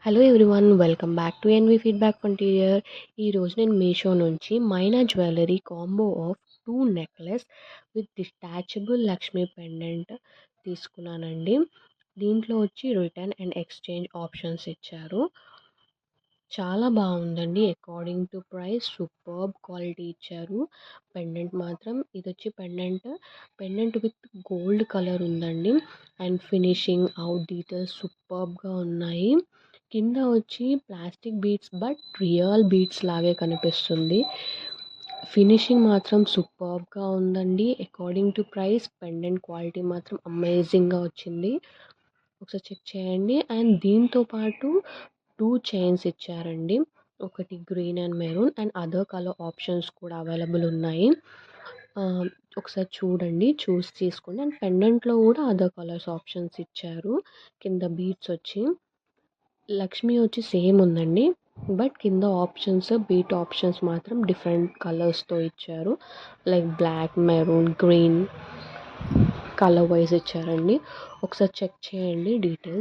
Hello everyone, welcome back to NV feedback ఫంటీరియర్. ఈరోజు నేను మీషో నుంచి Maina jewellery combo of 2 necklace with detachable Lakshmi pendant తీసుకున్నానండి. దీంట్లో వచ్చి రిటర్న్ అండ్ ఎక్స్చేంజ్ ఆప్షన్స్ ఇచ్చారు. చాలా బాగుందండి. According to price superb quality ఇచ్చారు. పెండెంట్ మాత్రం ఇది వచ్చి పెండెంట్ విత్ గోల్డ్ కలర్ ఉందండి. అండ్ ఫినిషింగ్ అవుట్ డీటెయిల్స్ సూపర్బ్గా ఉన్నాయి. కింద వచ్చి plastic beads but real beads లాగే కనిపిస్తుంది. ఫినిషింగ్ మాత్రం సూపర్బ్గా ఉందండి. According to price pendant quality మాత్రం అమేజింగ్గా వచ్చింది. ఒకసారి చెక్ చేయండి. అండ్ దీంతో పాటు 2 చైన్స్ ఇచ్చారండి. ఒకటి green and maroon and other colour options కూడా అవైలబుల్ ఉన్నాయి. ఒకసారి చూడండి, చూసి తీసుకోండి. అండ్ పెండెంట్లో కూడా అదర్ కలర్స్ ఆప్షన్స్ ఇచ్చారు. కింద బీడ్స్ వచ్చి లక్ష్మి వచ్చి సేమ్ ఉందండి. బట్ కింద ఆప్షన్స్ బీట్ ఆప్షన్స్ మాత్రం డిఫరెంట్ కలర్స్తో ఇచ్చారు. Like black, maroon, green colour wise ఇచ్చారండి. ఒకసారి చెక్ చేయండి డీటెయిల్స్.